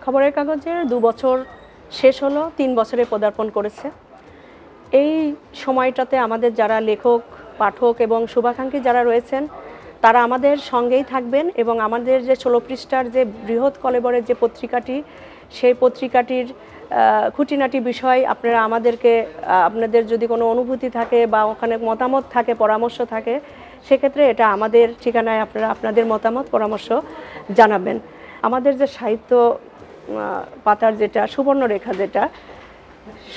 খবরের কাগজের 2 বছর শেষ হলো, 3 বছরে পদার্পণ করেছে। এই সময়টাতে আমাদের যারা লেখক, পাঠক এবং শুভাকাঙ্ক্ষী যারা রয়েছেন তারা আমাদের সঙ্গেই থাকবেন এবং আমাদের যে 16 পৃষ্ঠার যে বৃহৎ কলেবরের যে পত্রিকাটি, সেই পত্রিকাটির খুঁটিনাটি বিষয় আপনারা আমাদেরকে আপনাদের যদি কোনো অনুভূতি থাকে বা ওখানে মতামত থাকে, পরামর্শ থাকে, সেক্ষেত্রে এটা আমাদের ঠিকানায় আপনারা আপনাদের মতামত পরামর্শ জানাবেন। আমাদের যে সাহিত্য পাতার যেটা সুবর্ণরেখা,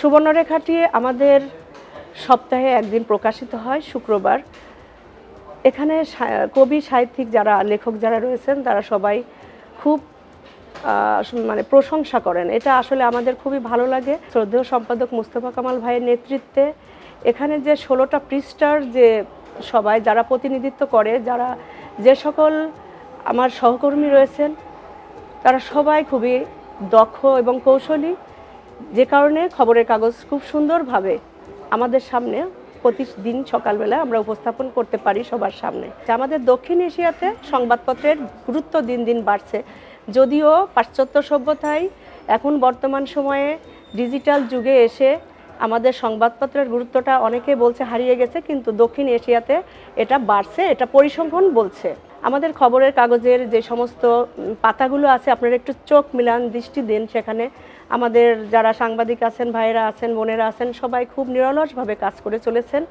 সুবর্ণরেখাটি আমাদের সপ্তাহে একদিন প্রকাশিত হয় শুক্রবার। এখানে কবি, সাহিত্যিক যারা, লেখক যারা রয়েছেন তারা সবাই খুব প্রশংসা করেন। এটা আসলে আমাদের খুবই ভালো লাগে। শ্রদ্ধেয় সম্পাদক মুস্তফা কামাল ভাইয়ের নেতৃত্বে এখানে যে 16টা পৃষ্ঠার যে সবাই যারা প্রতিনিধিত্ব করে, যারা যে সকল আমার সহকর্মী রয়েছেন তারা সবাই খুবই দক্ষ এবং কৌশলী, যে কারণে খবরের কাগজ খুব সুন্দরভাবে আমাদের সামনে প্রতিদিন সকালবেলা আমরা উপস্থাপন করতে পারি সবার সামনে। আমাদের দক্ষিণ এশিয়াতে সংবাদপত্রের গুরুত্ব দিন দিন বাড়ছে। যদিও পাশ্চাত্য সভ্যতায় এখন বর্তমান সময়ে ডিজিটাল যুগে এসে আমাদের সংবাদপত্রের গুরুত্বটা অনেকে বলছে হারিয়ে গেছে, কিন্তু দক্ষিণ এশিয়াতে এটা বাড়ছে, এটা পরিসংখ্যান বলছে। আমাদের খবরের কাগজের যে সমস্ত পাতাগুলো আছে আপনারা একটু চোখ মিলান, দৃষ্টি দিন, সেখানে আমাদের যারা সাংবাদিক আছেন, ভাইয়েরা আছেন, বোনেরা আছেন, সবাই খুব নিরলসভাবে কাজ করে চলেছেন।